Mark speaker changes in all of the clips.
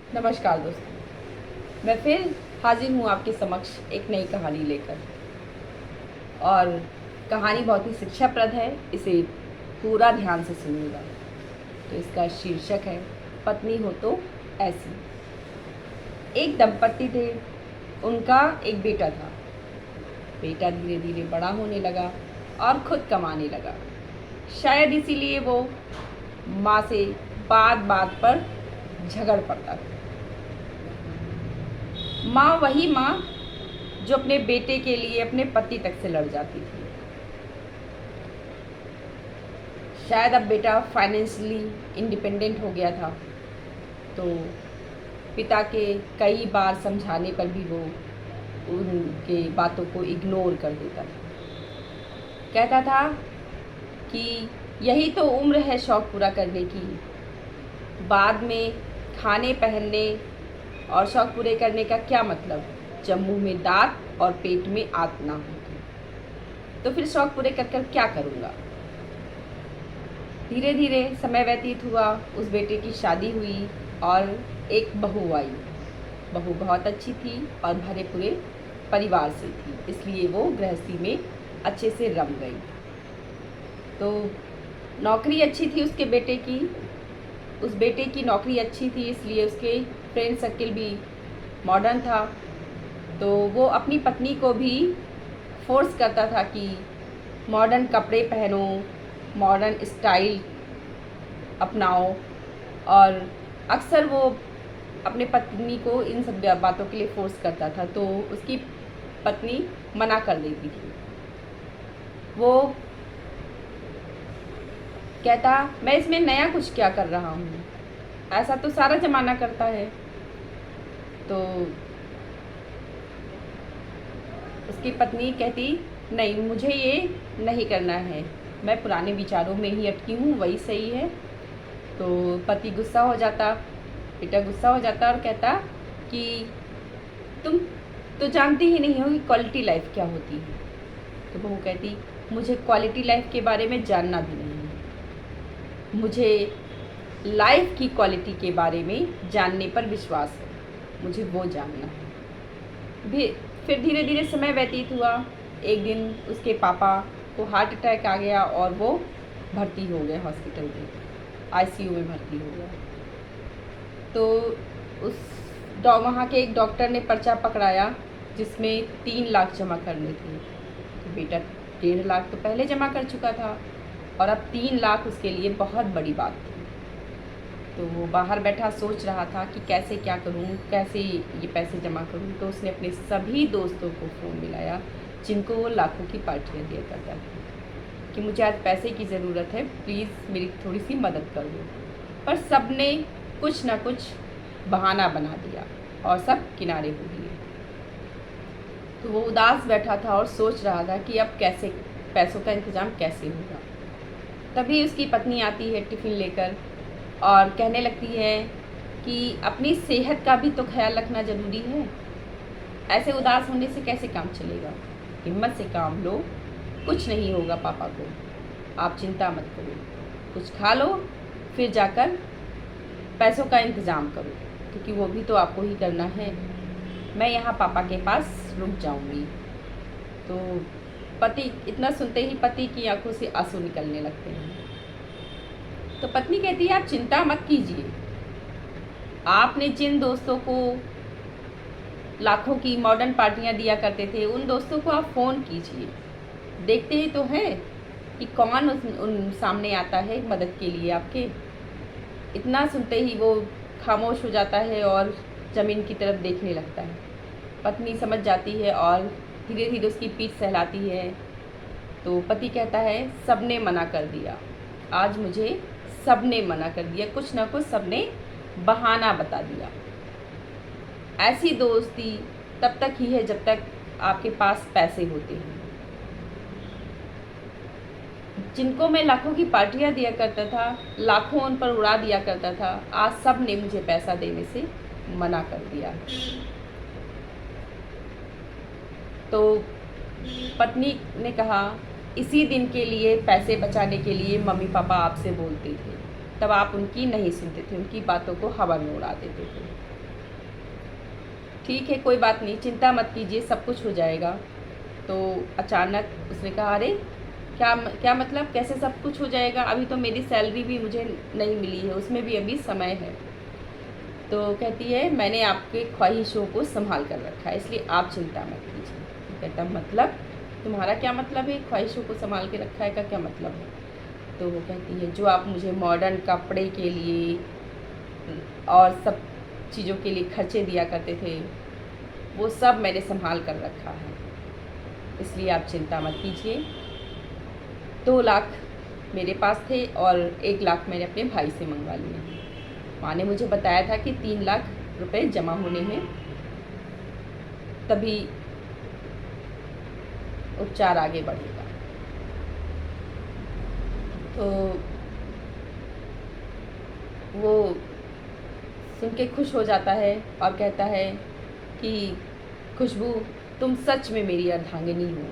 Speaker 1: नमस्कार दोस्तों, मैं फिर हाजिर हूँ आपके समक्ष एक नई कहानी लेकर। और कहानी बहुत ही शिक्षाप्रद है, इसे पूरा ध्यान से सुनिएगा। तो इसका शीर्षक है पत्नी हो तो ऐसी। एक दंपति थे, उनका एक बेटा था। बेटा धीरे धीरे बड़ा होने लगा और खुद कमाने लगा। शायद इसीलिए वो माँ से बात बात पर झगड़ पड़ता था। माँ वही माँ जो अपने बेटे के लिए अपने पति तक से लड़ जाती थी। शायद अब बेटा फाइनेंशियली इंडिपेंडेंट हो गया था, तो पिता के कई बार समझाने पर भी वो उनके बातों को इग्नोर कर देता था। कहता था कि यही तो उम्र है शौक़ पूरा करने की, बाद में खाने पहनने और शौक़ पूरे करने का क्या मतलब जब मुंह में दांत और पेट में आत ना हो। तो फिर शौक़ पूरे कर कर क्या करूँगा। धीरे धीरे समय व्यतीत हुआ, उस बेटे की शादी हुई और एक बहू आई। बहू बहुत अच्छी थी और भरे पूरे परिवार से थी, इसलिए वो गृहस्थी में अच्छे से रम गई। तो नौकरी अच्छी थी उसके बेटे की, उस बेटे की नौकरी अच्छी थी, इसलिए उसके फ्रेंड सर्किल भी मॉडर्न था। तो वो अपनी पत्नी को भी फोर्स करता था कि मॉडर्न कपड़े पहनो, मॉडर्न स्टाइल अपनाओ। और अक्सर वो अपने पत्नी को इन सब बातों के लिए फोर्स करता था, तो उसकी पत्नी मना कर देती थी। वो कहता, मैं इसमें नया कुछ क्या कर रहा हूँ, ऐसा तो सारा ज़माना करता है। तो उसकी पत्नी कहती, नहीं, मुझे ये नहीं करना है, मैं पुराने विचारों में ही अटकी हूँ, वही सही है। तो पति गुस्सा हो जाता, बेटा गुस्सा हो जाता और कहता कि तुम तो जानती ही नहीं हो कि क्वालिटी लाइफ क्या होती है। तो बहू कहती, मुझे क्वालिटी लाइफ के बारे में जानना भी नहीं है, मुझे लाइफ की क्वालिटी के बारे में जानने पर विश्वास है, मुझे वो जानना है। फिर धीरे धीरे समय व्यतीत हुआ। एक दिन उसके पापा को हार्ट अटैक आ गया और वो भर्ती हो गए हॉस्पिटल में, आईसीयू में भर्ती हो गया। तो उस वहाँ के एक डॉक्टर ने पर्चा पकड़ाया जिसमें 3 लाख जमा करने थे। तो बेटा 1.5 लाख तो पहले जमा कर चुका था और अब 3 लाख उसके लिए बहुत बड़ी बात थी। तो वो बाहर बैठा सोच रहा था कि कैसे क्या करूं, कैसे ये पैसे जमा करूं। तो उसने अपने सभी दोस्तों को फ़ोन मिलाया जिनको वो लाखों की पार्टियाँ दिया करता था कि मुझे आज पैसे की ज़रूरत है, प्लीज़ मेरी थोड़ी सी मदद कर दो। पर सब ने कुछ ना कुछ बहाना बना दिया और सब किनारे हो लिए। तो वो उदास बैठा था और सोच रहा था कि अब कैसे पैसों का इंतज़ाम कैसे होगा। तभी उसकी पत्नी आती है टिफ़िन लेकर और कहने लगती है कि अपनी सेहत का भी तो ख्याल रखना ज़रूरी है, ऐसे उदास होने से कैसे काम चलेगा, हिम्मत से काम लो, कुछ नहीं होगा पापा को, आप चिंता मत करो, कुछ खा लो, फिर जाकर पैसों का इंतज़ाम करो, क्योंकि वो भी तो आपको ही करना है, मैं यहाँ पापा के पास रुक जाऊँगी। तो पति इतना सुनते ही पति की आंखों से आंसू निकलने लगते हैं। तो पत्नी कहती है, आप चिंता मत कीजिए, आपने जिन दोस्तों को लाखों की मॉडर्न पार्टियां दिया करते थे, उन दोस्तों को आप फ़ोन कीजिए, देखते ही तो हैं कि कौन उन सामने आता है मदद के लिए आपके। इतना सुनते ही वो खामोश हो जाता है और ज़मीन की तरफ देखने लगता है। पत्नी समझ जाती है और धीरे धीरे उसकी पीठ सहलाती है। तो पति कहता है, सबने मना कर दिया, आज मुझे सबने मना कर दिया, कुछ ना कुछ सबने बहाना बता दिया। ऐसी दोस्ती तब तक ही है जब तक आपके पास पैसे होते हैं। जिनको मैं लाखों की पार्टियां दिया करता था, लाखों उन पर उड़ा दिया करता था, आज सब ने मुझे पैसा देने से मना कर दिया। तो पत्नी ने कहा, इसी दिन के लिए पैसे बचाने के लिए मम्मी पापा आपसे बोलते थे, तब आप उनकी नहीं सुनते थे, उनकी बातों को हवा में उड़ा देते थे। ठीक है, कोई बात नहीं, चिंता मत कीजिए, सब कुछ हो जाएगा। तो अचानक उसने कहा, अरे क्या क्या मतलब, कैसे सब कुछ हो जाएगा? अभी तो मेरी सैलरी भी मुझे नहीं मिली है, उसमें भी अभी समय है। तो कहती है, मैंने आपके ख्वाहिशों को संभाल कर रखा है, इसलिए आप चिंता मत कीजिए। तो कहता, मतलब तुम्हारा क्या मतलब है, ख्वाहिशों को संभाल के रखा है का क्या मतलब है? तो वो कहती है, जो आप मुझे मॉडर्न कपड़े के लिए और सब चीज़ों के लिए खर्चे दिया करते थे, वो सब मैंने संभाल कर रखा है, इसलिए आप चिंता मत कीजिए। 2 लाख मेरे पास थे और 1 लाख मैंने अपने भाई से मंगवा लिए हैं। माँ ने मुझे बताया था कि 3 लाख रुपए जमा होने हैं, तभी उपचार आगे बढ़ेगा। तो वो सुन के खुश हो जाता है और कहता है कि खुशबू, तुम सच में मेरी अर्धांगिनी हो।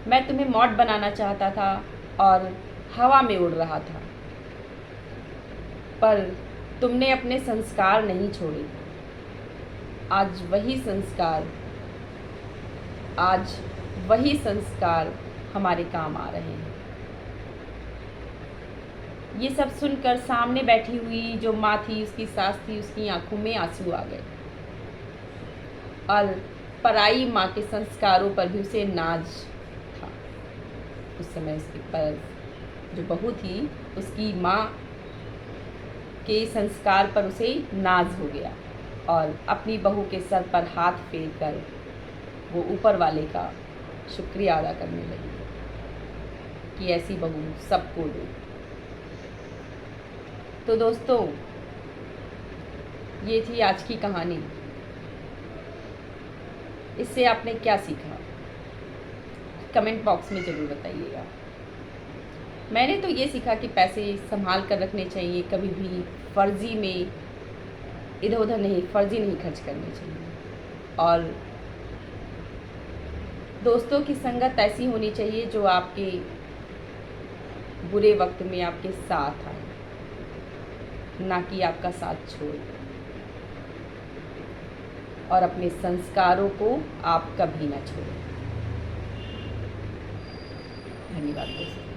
Speaker 1: मैं तुम्हें मॉड बनाना चाहता था और हवा में उड़ रहा था, पर तुमने अपने संस्कार नहीं छोड़े। आज वही संस्कार हमारे काम आ रहे हैं। ये सब सुनकर सामने बैठी हुई जो माँ थी, उसकी सास थी, उसकी आंखों में आंसू आ गए और पराई माँ के संस्कारों पर भी उसे नाज था। उस समय उसके पर जो बहू थी, उसकी माँ के संस्कार पर उसे नाज हो गया और अपनी बहू के सर पर हाथ फेर कर वो ऊपर वाले का शुक्रिया अदा करने लगी कि ऐसी बहू सबको दो। तो दोस्तों, ये थी आज की कहानी। इससे आपने क्या सीखा, कमेंट बॉक्स में ज़रूर बताइएगा। मैंने तो ये सीखा कि पैसे संभाल कर रखने चाहिए, कभी भी फर्जी में इधर उधर नहीं, फर्जी नहीं खर्च करने चाहिए। और दोस्तों की संगत ऐसी होनी चाहिए जो आपके बुरे वक्त में आपके साथ आए, ना कि आपका साथ छोड़। और अपने संस्कारों को आप कभी ना छोड़ें। धन्यवाद दोस्तों।